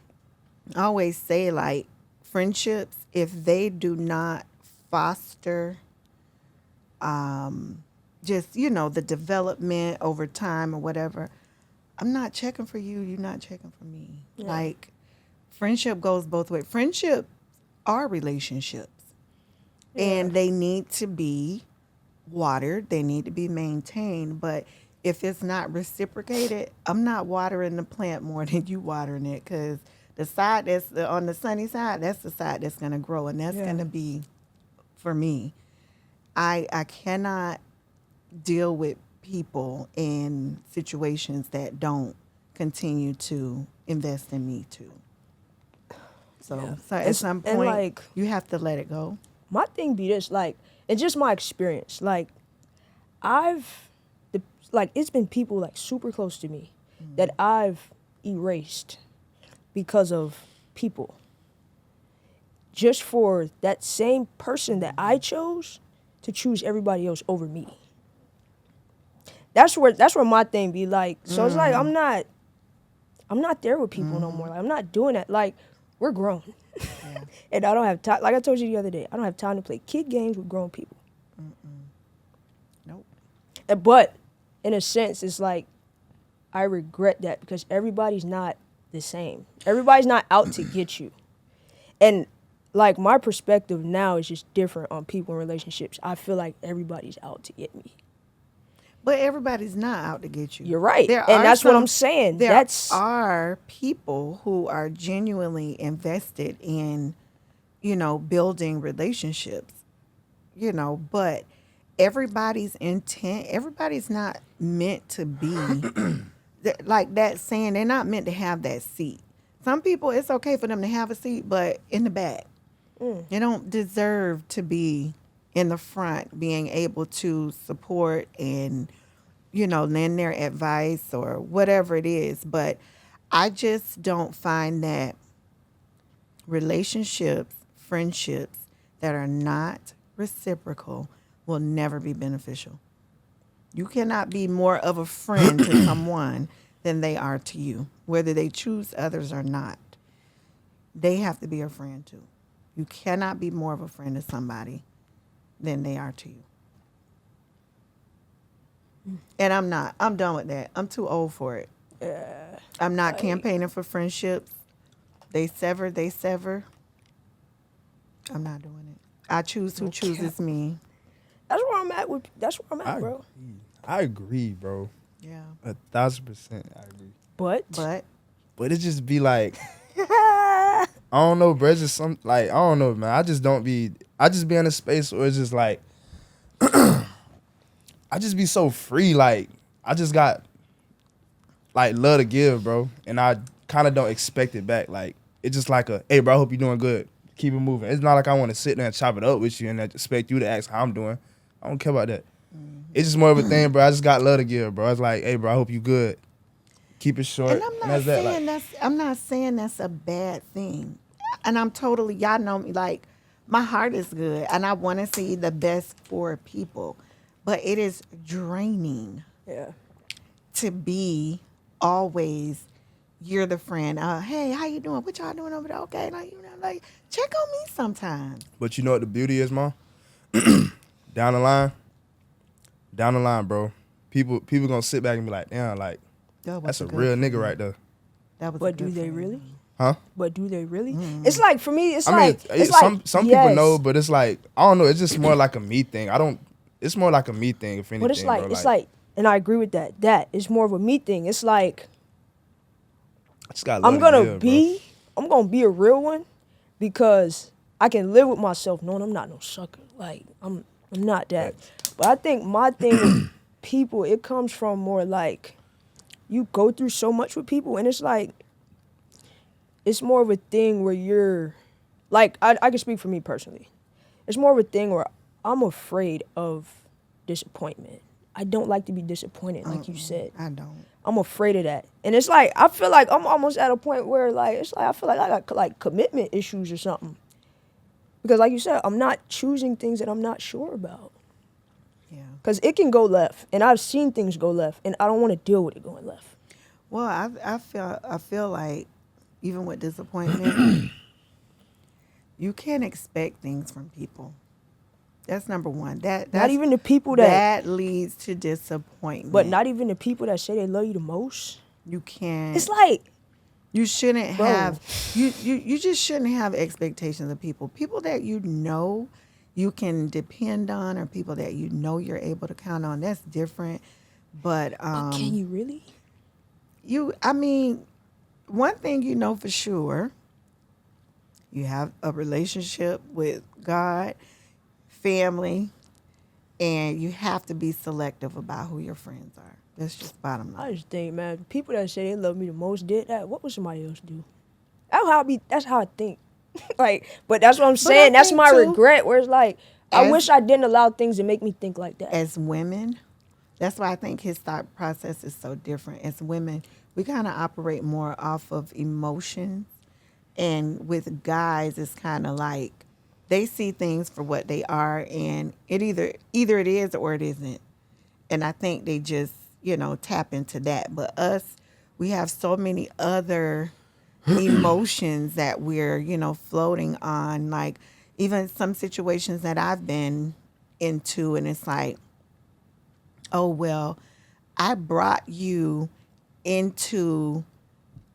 I always say, like, friendships, if they do not foster just, the development over time or whatever, I'm not checking for you, you're not checking for me. Yeah. Like, friendship goes both ways. Friendship are relationships. Yeah. And they need to be watered, they need to be maintained, but if it's not reciprocated, I'm not watering the plant more than you watering it, because the side that's on the sunny side, that's the side that's going to grow, and that's Yeah. going to be for me. I cannot deal with people in situations that don't continue to invest in me too. So, Yeah. so at And- some and, point, like, you have to let it go. My thing be this, like, it's just my experience. Like, it's been people, like, super close to me that I've erased because of people. Just for that same person that I chose to choose everybody else over me. That's where my thing be, like. So it's like I'm not there with people no more. Like, I'm not doing that. Like, we're grown. Yeah. And I don't have time. Like I told you the other day, I don't have time to play kid games with grown people. Nope. But in a sense, it's like I regret that because everybody's not the same. Everybody's not out to get you. And like my perspective now is just different on people and relationships. I feel like everybody's out to get me. But everybody's not out to get you. You're right. There And are that's what some- I'm saying. There are people who are genuinely invested in, building relationships, but everybody's intent, everybody's not meant to be, like that saying, they're not meant to have that seat. Some people, it's okay for them to have a seat, but in the back. They don't deserve to be in the front, being able to support and, lend their advice or whatever it is. But I just don't find that relationships, friendships that are not reciprocal will never be beneficial. You cannot be more of a friend to someone than they are to you, whether they choose others or not. They have to be a friend too. You cannot be more of a friend to somebody than they are to you. And I'm not. I'm done with that. I'm too old for it. I'm not campaigning for friendships. They sever, they sever. I'm not doing it. I choose who chooses me. That's where I'm at I bro. agree. I agree, bro. Yeah. 1,000% I agree. But But it just be like, I don't know, bro. It's just some, like, I don't know, man. I just be in a space where it's just like, I just be so free. Like, I just got, like, love to give, bro. And I kind of don't expect it back. Like, it's just like hey, bro, I hope you're doing good. Keep it moving. It's not like I want to sit there and chop it up with you and expect you to ask how I'm doing. I don't care about that. It's just more of a thing, bro. I just got love to give, bro. It's like, hey, bro, I hope you good. Keep it short. And I'm not Like, saying that's a bad thing. And I'm totally, y'all know me, like, my heart is good and I want to see the best for people. But it is draining yeah. to be always, you're the friend. Hey, how you doing? What y'all doing over there? Okay, like, you know, like, check on me sometimes. but you know what the beauty is, Mom? Down the line, bro. People gonna sit back and be like, damn, like, that's a real nigga right there. That was a But good do they friend. really? Huh? But do they really? It's like, for me, it's I mean, it's some like, people yes. know, but it's like, I don't know. It's just more like a me thing. It's more like a me thing, if anything. But it's like, bro. it's like, and I agree with that. That is more of a me thing. It's like, I just got I'm gonna be a real one because I can live with myself knowing I'm not no sucker. Like, I'm not that. But I think my thing with people, it comes from more like, you go through so much with people, and it's like, it's more of a thing where you're, like, I can speak for me personally. It's more of a thing where I'm afraid of disappointment. I don't like to be disappointed, like you said. I don't. I'm afraid of that. And it's like, I feel like I'm almost at a point where, like, it's like, I feel like I got, like, commitment issues or something. Because, like you said, I'm not choosing things that I'm not sure about. Yeah. Because it can go left. And I've seen things go left. And I don't want to deal with it going left. Well, I feel like even with disappointment, you can't expect things from people. That's number one. That's Not even the people that leads to disappointment. But not even the people that say they love you the most. You can't. It's like, you shouldn't bro. have. You just shouldn't have expectations of people. People that you know you can depend on, or people that you know you're able to count on. That's different. But can you really? I mean, one thing you know for sure, you have a relationship with God, family, and you have to be selective about who your friends are. That's just bottom I line. just think, man, people that say they love me the most did that. What would somebody else do? That's how I think. Like, but that's what I'm saying. That's think my too, regret. Where it's like, I as- wish I didn't allow things to make me think like that. As women, that's why I think his thought process is so different. As women, we kind of operate more off of emotions. And with guys, it's kind of like they see things for what they are, and it either it is or it isn't. And I think they just, tap into that. But us, we have so many other emotions that we're, floating on. Like even some situations that I've been into, and it's like, oh, well, I brought you into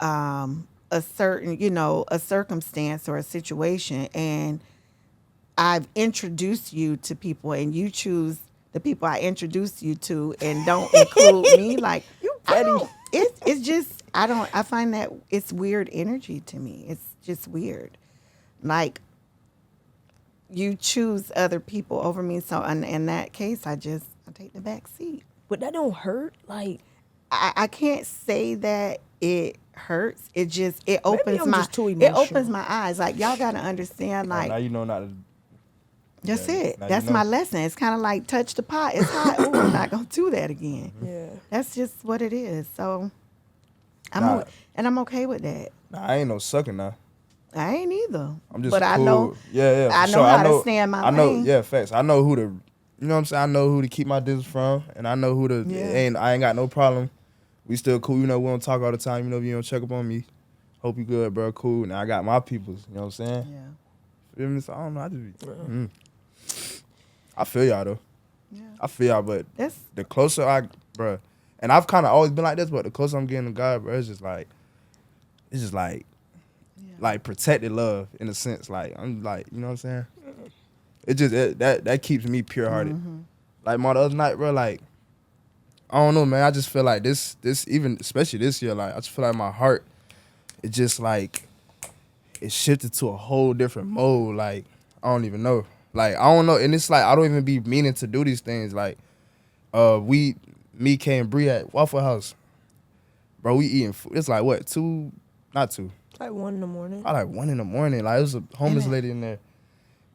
a certain, a circumstance or a situation, and I've introduced you to people, and you choose the people I introduced you to and don't include me. Like, it's just, I find that it's weird energy to me. It's just weird. Like, you choose other people over me. So in that case, I take the back seat. But that don't hurt. Like, I can't say that it hurts. It just, it opens I'm my, just too it emotional. opens my eyes. Like, y'all got to understand, like, now you know not to. that's Yeah, it. now you That's know. my lesson. It's kind of like touch the pot. It's hot. Ooh, I'm not going to do that again. yeah. That's just what it is. So, Nah. I'm okay with that. Nah, I ain't no sucker now. I ain't either. I'm just but cool. I know, Yeah, I for know sure. how to stay in my I know, lane. yeah, facts. I know who to, you know what I'm saying? I know who to keep my distance from, and I know who to, Yeah. I ain't got no problem. We still cool. We don't talk all the time. You don't check up on me. Hope you good, bro. Cool. Now I got my peoples. You know what I'm saying? Yeah. Feel me? So I don't know. I just be, I feel y'all though. Yeah. I feel y'all, but That's the closer bruh, And I've kind of always been like this, but the closer I'm getting to God, bro, it's just like like protected love in a sense. Like I'm like, you know what I'm saying? That keeps me pure hearted. Like the other night, bro, like I don't know, man. I just feel like this even especially this year, like I just feel like my heart, it just like it shifted to a whole different mode. Like I don't even know. Like I don't know, and it's like I don't even be meaning to do these things. Like me, Kay, and Briah at Waffle House, bro. We eating food. It's like what 2, not 2. Like 1 in the morning. Probably like 1 in the morning. Like it was a homeless Amen. lady in there.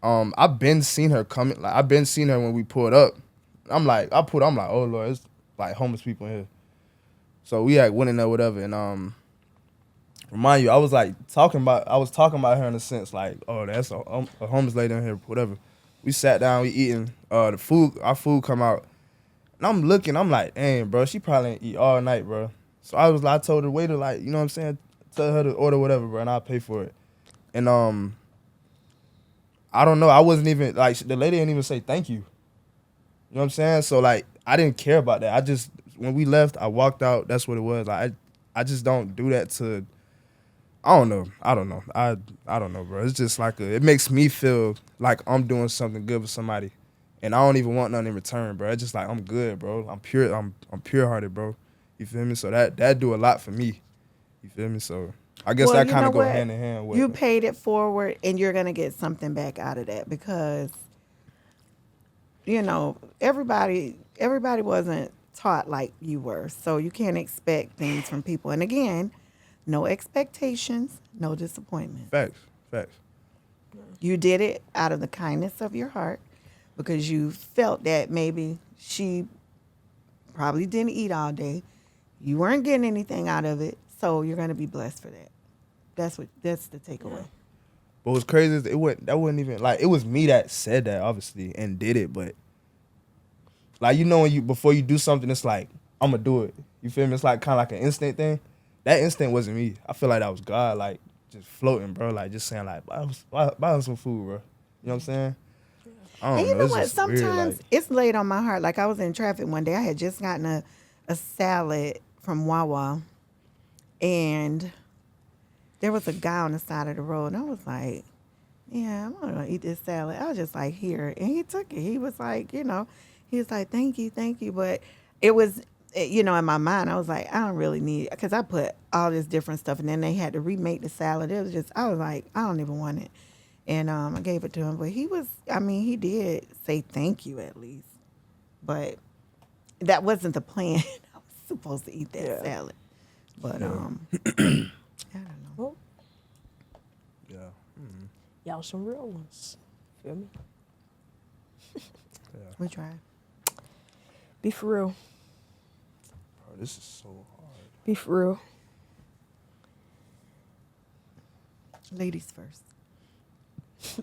I've been seen her coming. Like I've been seen her when we pulled up. I'm like, oh Lord, it's like homeless people in here. So we like went in there, whatever, and remind you, I was talking about her in a sense, like, oh, that's a homeless lady in here, whatever. We sat down, we eating, our food come out, and I'm looking, I'm like, dang, bro, she probably ain't eat all night, bro. So I told the waiter, like, you know what I'm saying, tell her to order whatever, bro, and I'll pay for it. And I don't know, I wasn't even, like, the lady didn't even say thank you. You know what I'm saying? So, like, I didn't care about that. When we left, I walked out, that's what it was. Like, I just don't do that to, I don't know. I don't know, bro. It's just like it makes me feel like I'm doing something good for somebody, and I don't even want nothing in return, bro. It's just like I'm good, bro. I'm pure. I'm pure hearted, bro. You feel me? So that do a lot for me. You feel me? So I guess Well, that you kind know of go what? hand in hand with You paid it forward, and you're gonna get something back out of that because, everybody wasn't taught like you were, so you can't expect things from people. And again, no expectations, no disappointment. facts. You did it out of the kindness of your heart because you felt that maybe she probably didn't eat all day. You weren't getting anything out of it, so you're going to be blessed for that. That's the takeaway. But what's crazy is that wasn't even like it was me that said that obviously and did it, but like when before you do something, it's like I'm gonna do it. You feel me? It's like kind of like an instinct thing. That instinct wasn't me. I feel like that was God, like just floating, bro. Like just saying, like buy us some food, bro. You know what I'm saying? I don't And you know It's what? just weird, Sometimes like, it's laid on my heart. Like I was in traffic one day. I had just gotten a salad from Wawa, and there was a guy on the side of the road, and I was like, yeah, I'm gonna eat this salad. I was just like, here, and he took it. He was like, he was like, thank you, but it was, in my mind, I was like, I don't really need it because I put all this different stuff, and then they had to remake the salad. It was just, I was like, I don't even want it, and I gave it to him, but he did say thank you at least, but that wasn't the plan. I was supposed to eat that salad, but I don't know. Well, yeah, y'all some real ones. Feel me? We tried. Be for real. bro, this is so hard. Be for real. Ladies first.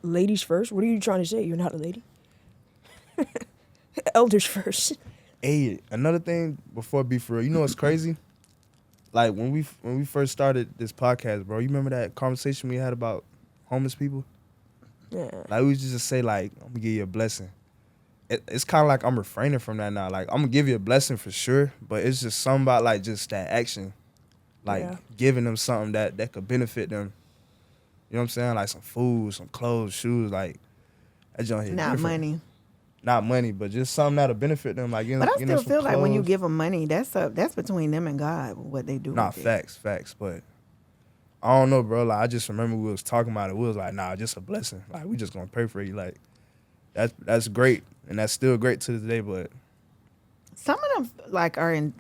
Ladies first? What are you trying to say? You're not a lady? Elders first. Hey, another thing before be for real, you know what's crazy? Like when we first started this podcast, bro, you remember that conversation we had about homeless people? Yeah. Like we used to just say like, I'm gonna give you a blessing. It's kind of like I'm refraining from that now. Like I'm gonna give you a blessing for sure, but it's just something about like just that action, like giving them something that could benefit them. You know what I'm saying? Like some food, some clothes, shoes, like that joint hit Not different. money. Not money, but just something that'll benefit them. Like But I getting them still some feel like when you clothes. give them money, that's between them and God, what they do. Nah, with it. facts. But I don't know, bro. Like I just remember we was talking about it. We was like, nah, just a blessing. Like we just gonna pray for you. Like that's great, and that's still great to this day. But Some of them are in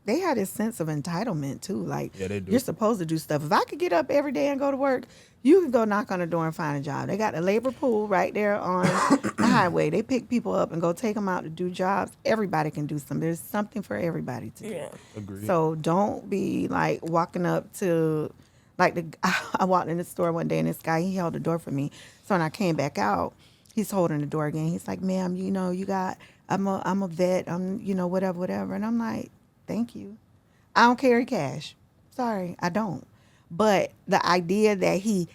they had this sense of entitlement too. Like yeah, they do. you're supposed to do stuff. If I could get up every day and go to work, you can go knock on the door and find a job. They got a labor pool right there on the highway. They pick people up and go take them out to do jobs. Everybody can do something. There's something for everybody to do. Yeah. Agreed. So don't be like walking up to I walked in the store one day and this guy, he held the door for me. So when I came back out, he's holding the door again. He's like, ma'am, I'm a vet. I'm, whatever. And I'm like, thank you. I don't carry cash. Sorry, I don't. But the idea that he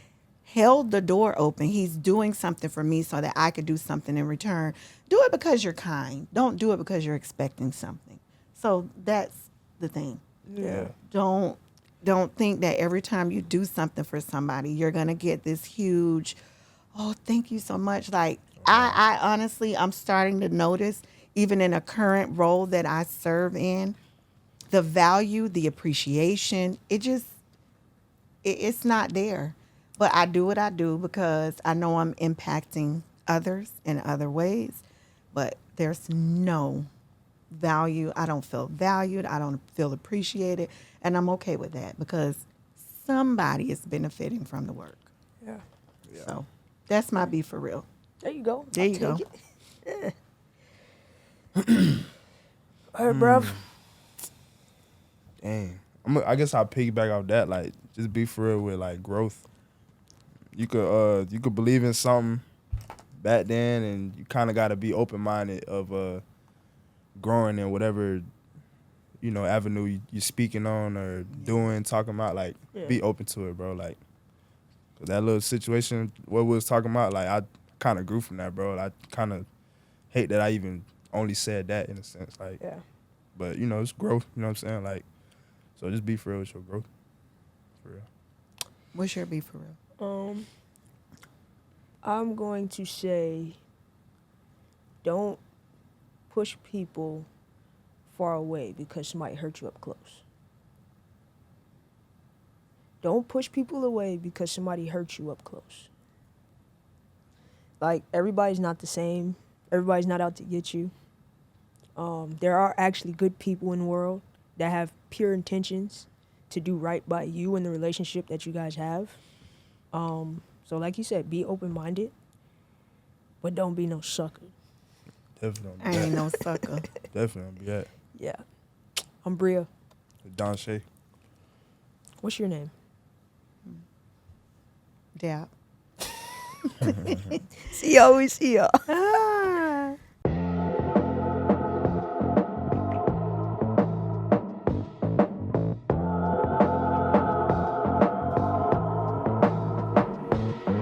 held the door open, he's doing something for me so that I could do something in return. Do it because you're kind. Don't do it because you're expecting something. So that's the thing. Yeah. Don't think that every time you do something for somebody, you're gonna get this huge, oh, thank you so much. Like I honestly, I'm starting to notice, even in a current role that I serve in, the value, the appreciation, it's not there. But I do what I do because I know I'm impacting others in other ways. But there's no value. I don't feel valued. I don't feel appreciated. And I'm okay with that because somebody is benefiting from the work. Yeah. So that's my be for real. There you go. There I'll you go. take it. All right, bruv. Dang. I guess I'll piggyback off that. Like, just be for real with like growth. You could believe in something back then, and you kind of got to be open minded of growing in whatever avenue you're speaking on or doing, talking about. Like, Yeah. be open to it, bro. Like, 'cause that little situation, what we was talking about, like I kind of grew from that, bro. I kind of hate that I even only said that in a sense, like. Yeah. But it's growth. You know what I'm saying? Like, so just be for real with your growth. For real. What's your be for real? I'm going to say, don't push people far away because somebody hurt you up close. Don't push people away because somebody hurt you up close. Like, everybody's not the same. Everybody's not out to get you. There are actually good people in the world that have pure intentions to do right by you and the relationship that you guys have. So like you said, be open-minded, but don't be no sucker. Definitely. I ain't no sucker. Definitely be that. Yeah. I'm Briah. Donshay. What's your name? Yeah. See y'all. We see y'all.